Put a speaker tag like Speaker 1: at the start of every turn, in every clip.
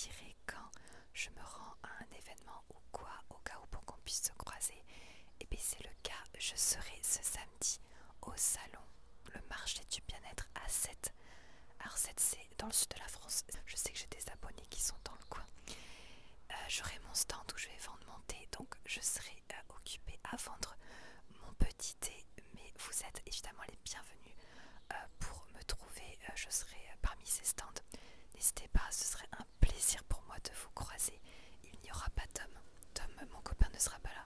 Speaker 1: dirai quand je me rends à un événement ou quoi, au cas où pour qu'on puisse se croiser. Et bien c'est le cas, je serai ce samedi au salon, le marché du bien-être à 7. Alors 7 c'est dans le sud de la France, je sais que j'ai des abonnés qui sont dans le coin. J'aurai mon stand où je vais vendre mon thé, donc je serai occupée à vendre mon petit thé, mais vous êtes évidemment les bienvenus pour me trouver, je serai parmi ces stands. N'hésitez pas, ce serait un plaisir pour moi de vous croiser. Il n'y aura pas Tom, mon copain ne sera pas là,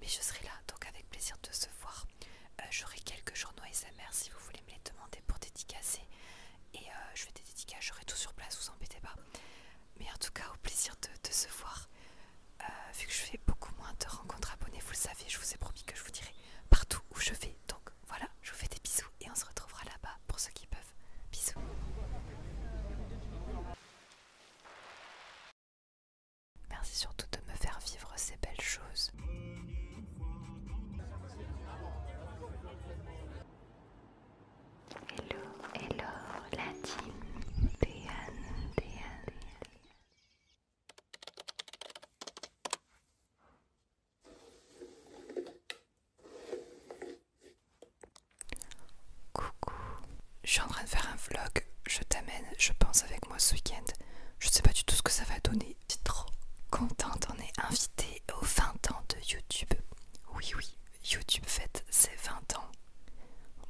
Speaker 1: mais je serai là, donc avec plaisir de se voir. J'aurai quelques journaux ASMR si vous voulez me les demander pour dédicacer, et je fais des dédicaces, j'aurai tout sur place, vous embêtez pas. Mais en tout cas, au plaisir de se voir. Vu que je fais beaucoup moins de rencontres abonnés, vous le savez, je vous ai promis que je vous dirai partout où je vais. Donc voilà, je vous fais des bisous et on se retrouvera là-bas pour ceux qui peuvent. Bisous. Merci surtout de me faire vivre ces belles choses. Hello, hello, la team Déane, Déane. Coucou. Je suis en train de faire un vlog, je t'amène, je pense, avec moi ce week-end. Je sais pas du tout ce que ça va donner. Je suis trop contente, on est invité aux 20 ans de YouTube. Oui, oui, YouTube fête ses 20 ans.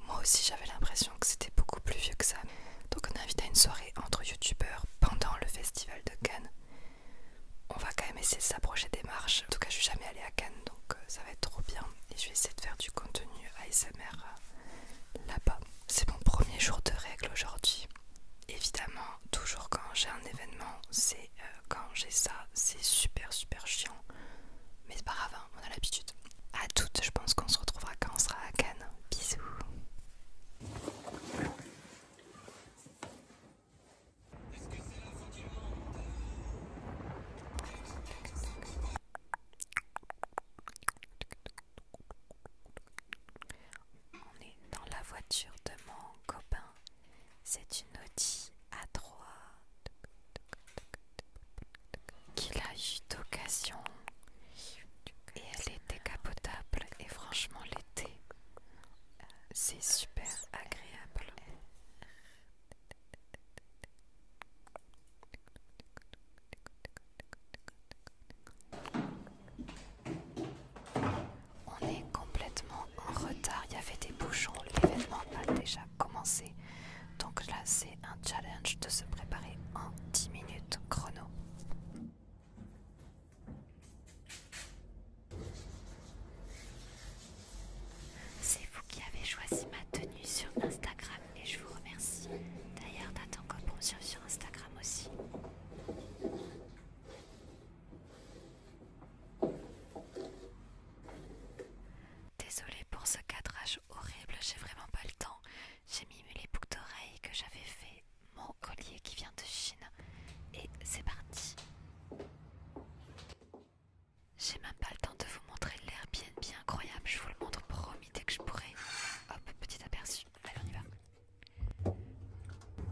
Speaker 1: Moi aussi j'avais l'impression que c'était beaucoup plus vieux que ça. Donc on est invité à une soirée entre youtubeurs pendant le festival de Cannes. On va quand même essayer de s'approcher des marches. En tout cas je suis jamais allée à Cannes, donc ça va être trop bien. Et je vais essayer de faire du contenu ASMR là-bas. C'est mon premier jour de règle aujourd'hui. Évidemment, toujours quand j'ai un événement, c'est quand j'ai ça, c'est super super chiant. Mais c'est pas grave, hein, on a l'habitude. À toutes, je pense qu'on se retrouvera quand on sera à Cannes. Bisous. On est dans la voiture de mon copain. C'est une Audi A3 qu'il a eu d'occasion. Et elle est décapotable. Et franchement, l'été, c'est super agréable. On est complètement en retard, il y avait des bouchons, l'événement a déjà commencé. Donc là c'est un challenge de se préparer en 10 minutes chrono. C'est vous qui avez choisi ma tenue sur Instagram et je vous remercie. D'ailleurs t'attends quoi pour me suivre sur Instagram aussi. Désolée pour ce cadrage horrible, j'ai vraiment pas le temps. J'ai mis les boucles d'oreilles que j'avais fait, mon collier qui vient de Chine et c'est parti. J'ai même pas le temps de vous montrer l'Airbnb incroyable, je vous le montre promis dès que je pourrai. Hop, petit aperçu, allez on y va.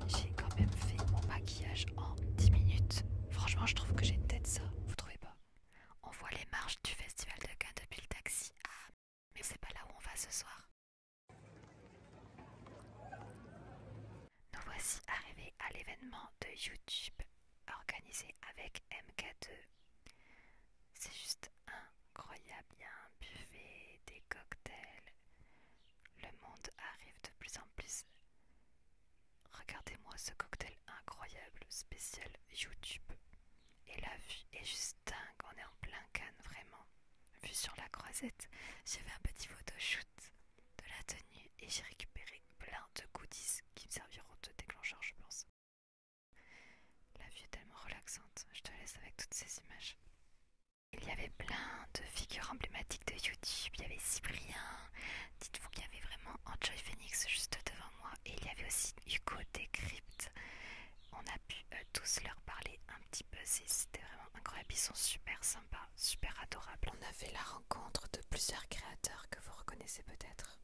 Speaker 1: J'ai quand même fait mon maquillage en 10 minutes. Franchement je trouve que j'ai une tête ça, vous trouvez pas? On voit les marches du festival de Cannes depuis le taxi. Ah, mais c'est pas là où on va ce soir. Nous voici arrivés à l'événement de YouTube organisé avec MK2. C'est juste incroyable, il y a un buffet, des cocktails. Le monde arrive de plus en plus. Regardez-moi ce cocktail incroyable, spécial YouTube. Et la vue est juste dingue, on est en plein Cannes vraiment. Vue sur la croisette, j'ai fait un petit photoshoot de la tenue et j'ai récupéré plein de goodies qui me serviront de déclencheur je pense. La vue est tellement relaxante, je te laisse avec toutes ces images. Il y avait plein de figures emblématiques de YouTube, il y avait Cyprien, dites-vous qu'il y avait vraiment Enjoy Phoenix juste devant moi et il y avait aussi Hugo Decrypt. On a pu tous leur parler un petit peu, c'était vraiment incroyable, ils sont super sympas, super adorables. On a fait la rencontre de plusieurs créateurs que vous reconnaissez peut-être.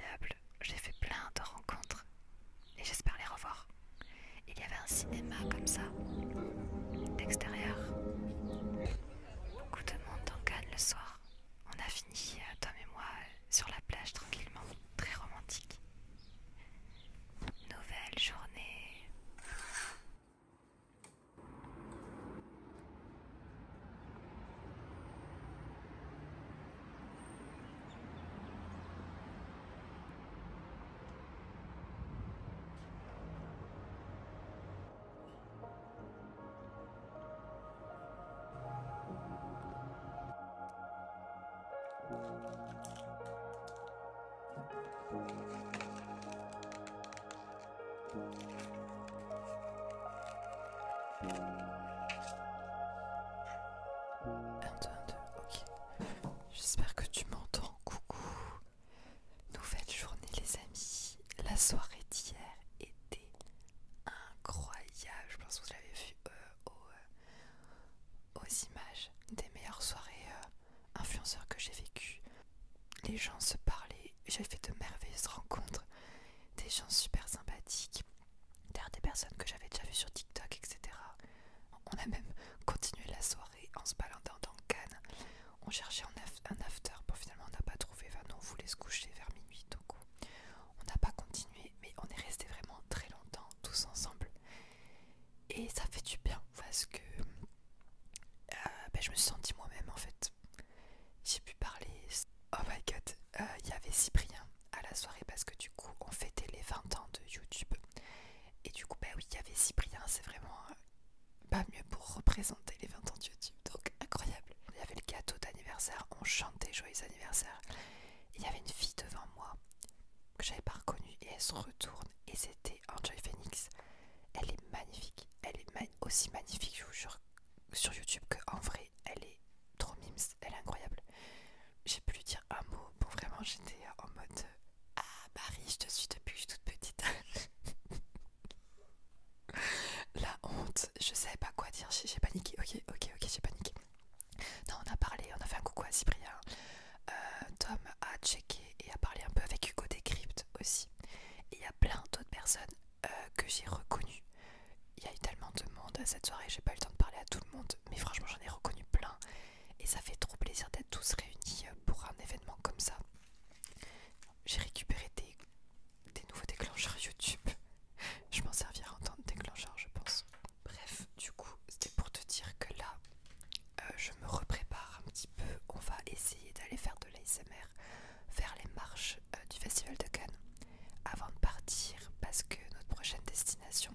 Speaker 1: incroyable. J'ai fait plein de rencontres et j'espère les revoir. Il y avait un cinéma comme ça, d'extérieur. Beaucoup de monde dans Cannes le soir. On a fini, Tom et moi, sur la plage tranquillement, très romantique. Nouvelle journée. Un, deux, ok. J'espère que tu m'entends. Coucou. Nouvelle journée les amis. La soirée d'hier était incroyable. Je pense que vous l'avez vu aux images des meilleures soirées influenceurs que j'ai vécues. Les gens se parlaient. J'ai fait de merveilleuses rencontres. Des gens super sympathiques. D'ailleurs des personnes que j'avais déjà vues sur TikTok, etc. On a même continué la soirée en se baladant dans Cannes. On cherchait un after, bon finalement on n'a pas trouvé, enfin nous on voulait se coucher vers minuit, donc on n'a pas continué, mais on est resté vraiment très longtemps tous ensemble. Et ça fait du bien parce que je me suis sentie moi-même en fait. J'ai pu parler. Oh my god, il y avait Cyprien à la soirée parce que du coup on fêtait les 20 ans de YouTube. Et du coup, bah oui, il y avait Cyprien, c'est vraiment pas mieux pour représenter les 20 ans de YouTube, donc incroyable. Il y avait le gâteau d'anniversaire, on chantait joyeux anniversaire. Il y avait une fille devant moi que j'avais pas reconnue et elle se retourne et c'était Enjoy Phoenix. Elle est magnifique, elle est aussi magnifique, je vous jure, sur YouTube qu'en vrai, elle est trop mimes, elle est incroyable. J'ai pu lui dire un mot, bon vraiment j'étais en mode ah Marie, je te suis depuis que je suis toute petite. La honte, je savais pas quoi dire, j'ai paniqué, ok, j'ai paniqué. Non, on a parlé, on a fait un coucou à Cyprien. Tom a checké et a parlé un peu avec Hugo Décrypte aussi. Et il y a plein d'autres personnes que j'ai reconnues. Il y a eu tellement de monde à cette soirée, j'ai pas eu le temps de parler à tout le monde, mais franchement j'en ai reconnu plein. Et ça fait trop plaisir d'être tous réunis pour un événement comme ça. J'ai récupéré des nouveaux déclencheurs YouTube. Je m'en servirai en tant que déclencheur, je pense. Bref, du coup, c'était pour te dire que là, je me reprépare un petit peu. On va essayer d'aller faire de l'ASMR vers les marches du Festival de Cannes avant de partir parce que notre prochaine destination,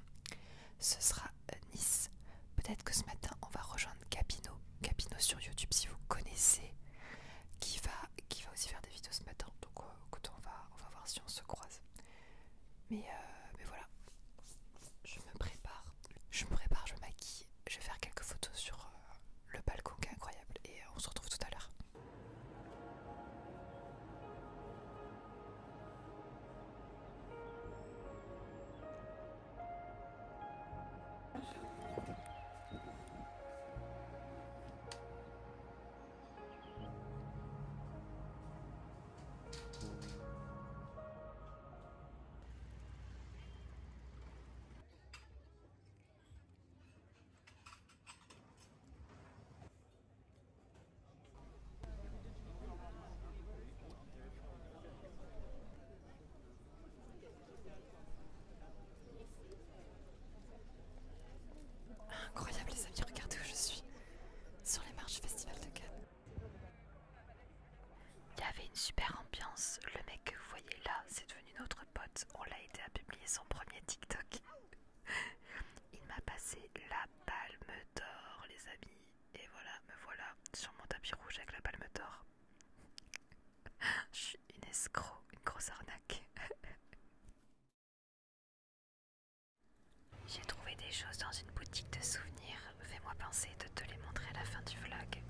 Speaker 1: ce sera Nice. Peut-être que ce matin, on va rejoindre Capino. Capino sur YouTube, si vous connaissez, qui va aussi faire des vidéos ce matin. Donc, écoute, on va voir si on se croise. Mais voilà, je me prépare, je me maquille, je vais faire quelques photos sur le balcon qui est incroyable et on se retrouve tout à l'heure. Incroyable les amis, regardez où je suis, sur les marches du Festival de Cannes. Il y avait une super ambiance, le mec que vous voyez là, c'est devenu notre pote, on l'a aidé à publier son premier TikTok. Il m'a passé la palme d'or les amis, et voilà, me voilà sur mon tapis rouge avec la palme d'or. Je suis une escroc, une grosse arnaque. J'ai trouvé des choses dans une boutique de souvenirs. Fais-moi penser de te les montrer à la fin du vlog.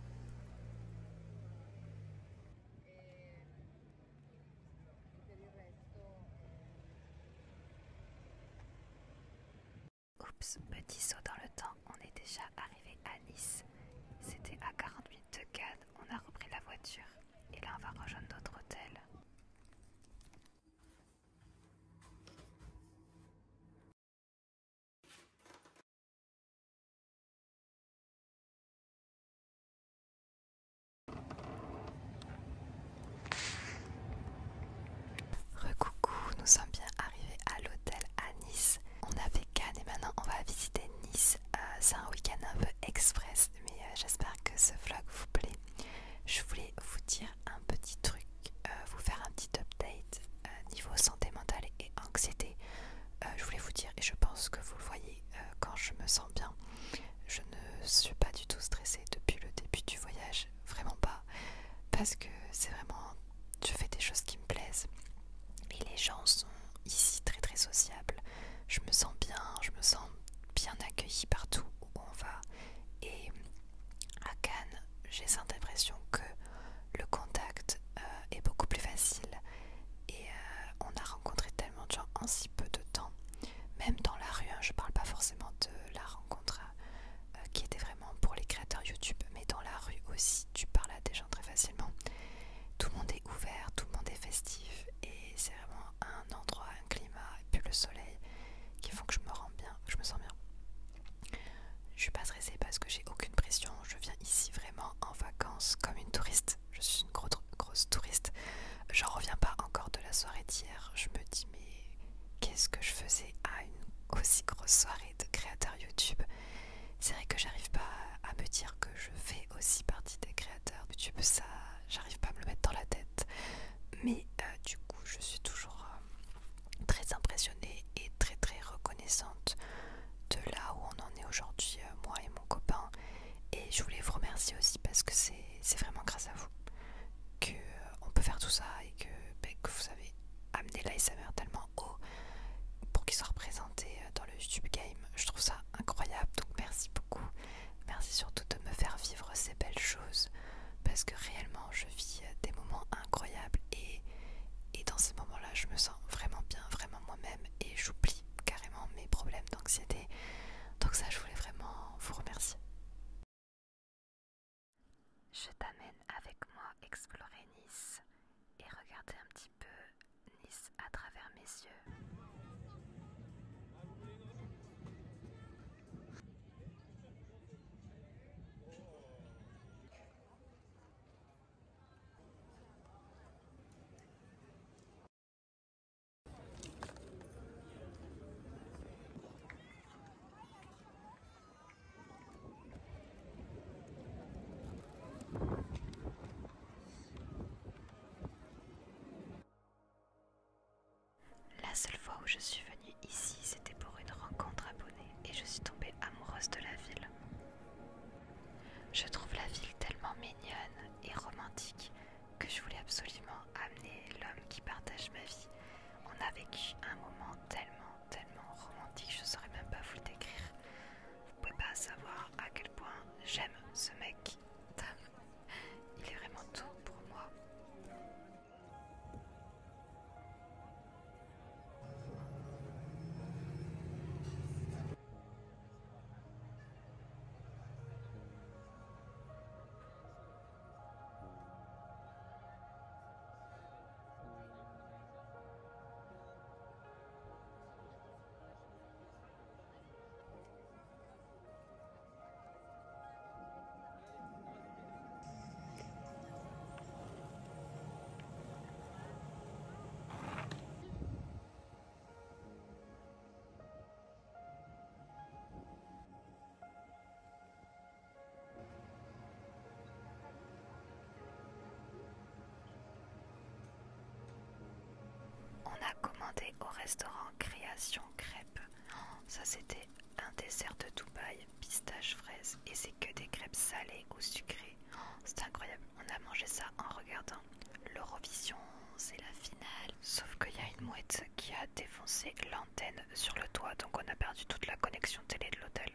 Speaker 1: Oups, petit saut dans le temps, on est déjà arrivé à Nice. C'était à 40 minutes de Cannes, on a repris la voiture. Et là on va rejoindre notre hôtel. gens sont ici très très sociables. Je me sens bien accueillie partout où on va. Et à Cannes, j'ai cette impression que le contact est beaucoup plus facile. Et on a rencontré tellement de gens en si peu de temps. Même dans la rue, hein, je parle pas forcément de la rencontre qui était vraiment pour les créateurs YouTube, mais dans la rue aussi, tu parles à des gens très facilement. Tout le monde est ouvert, tout le monde est festif, et c'est vraiment un endroit, un climat, et puis le soleil qui font que je me rends bien, je me sens bien. Je suis pas stressée parce que j'ai aucune pression, je viens ici vraiment en vacances comme une touriste. Je suis une grosse touriste. J'en reviens pas encore de la soirée d'hier. Je me dis mais qu'est-ce que je faisais à une aussi grosse soirée de créateurs YouTube? C'est vrai que j'arrive pas à me dire que je fais aussi partie des créateurs YouTube, ça j'arrive pas à me le mettre dans la tête. Mais du coup je suis toujours très impressionnée et très très reconnaissante de là où on en est aujourd'hui, moi et mon copain. Et je voulais vous remercier aussi parce que c'est vraiment grâce à vous que on peut faire tout ça et que vous avez amené l'ASMR tellement haut pour qu'il soit représenté dans le YouTube Game. Je trouve ça incroyable, donc merci beaucoup. Merci surtout de me faire vivre ces belles choses parce que réellement je vis des moments incroyables et dans ces moments-là je me sens vraiment bien, vraiment moi-même et j'oublie carrément mes problèmes d'anxiété. Donc ça, je voulais vraiment vous remercier. Je t'amène avec moi explorer Nice et regarder un petit peu Nice à travers mes yeux. La seule fois où je suis venue ici, c'était pour une rencontre abonnée et je suis tombée amoureuse de la ville. Je trouve la ville tellement mignonne et romantique que je voulais absolument amener l'homme qui partage ma vie. On a vécu un moment tellement romantique, je ne saurais même pas vous le décrire. Vous pouvez pas savoir à quel point j'aime ce mec. Il est vraiment tout pour moi. On a commandé au restaurant Création Crêpes. Ça c'était un dessert de Dubaï, pistache fraise et c'est que des crêpes salées ou sucrées. C'est incroyable, on a mangé ça en regardant l'Eurovision, c'est la finale. Sauf qu'il y a une mouette qui a défoncé l'antenne sur le toit donc on a perdu toute la connexion télé de l'hôtel.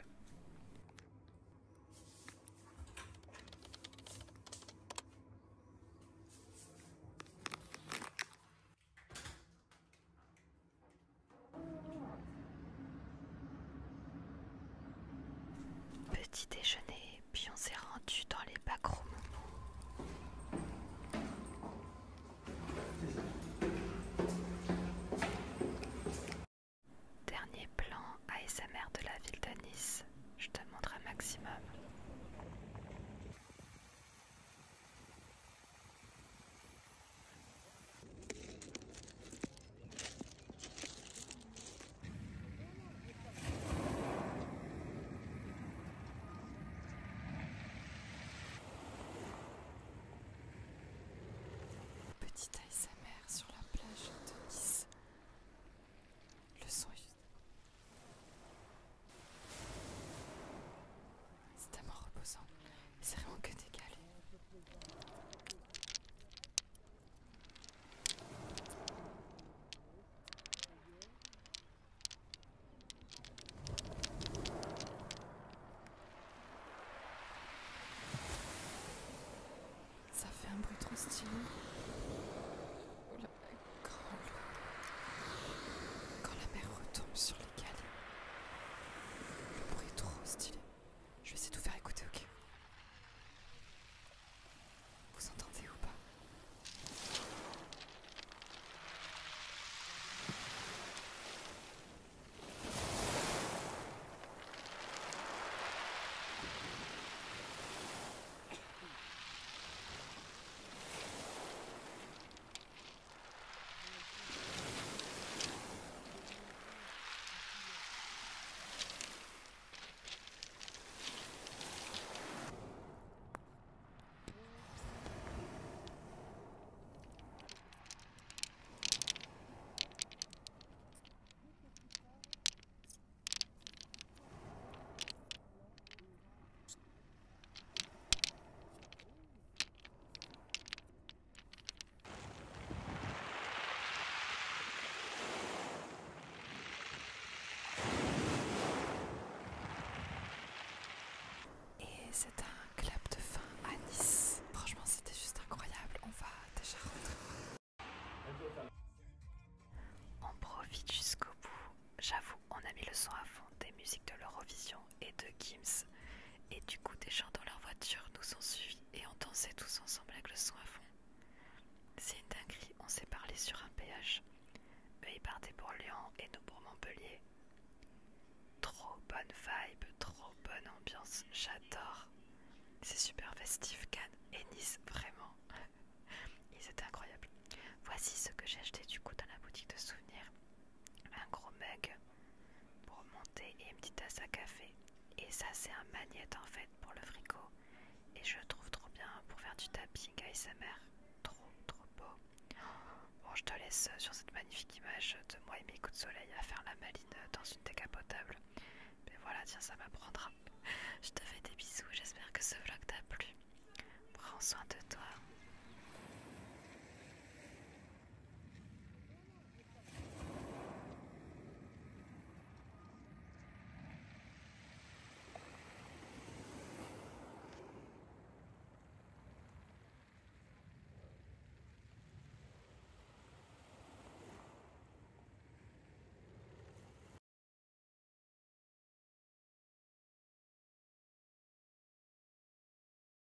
Speaker 1: Petit déjeuner, puis on s'est rendu dans les backrooms. Dernier plan ASMR de la ville de Nice. Je te montre un maximum. vite jusqu'au bout. J'avoue, on a mis le son à fond des musiques de l'Eurovision et de Gims. Et du coup, des gens dans leur voiture nous ont suivis et on dansait tous ensemble avec le son à fond. C'est une dinguerie, on s'est parlé sur un péage. Eux ils partaient pour Lyon et nous pour Montpellier. Trop bonne vibe, trop bonne ambiance, j'adore. C'est super festif, Cannes et Nice, vraiment. Ils étaient incroyables. Voici ce que j'ai acheté du coup dans la boutique de souvenirs. Un gros mug pour monter et une petite tasse à café. Et ça c'est un magnète en fait pour le frigo. Et je le trouve trop bien pour faire du tapping ASMR. Trop trop beau. Bon, je te laisse sur cette magnifique image de moi et mes coups de soleil à faire la maline dans une décapotable. Mais voilà, tiens, ça m'apprendra. Je te fais des bisous, j'espère que ce vlog t'a plu. Prends soin de toi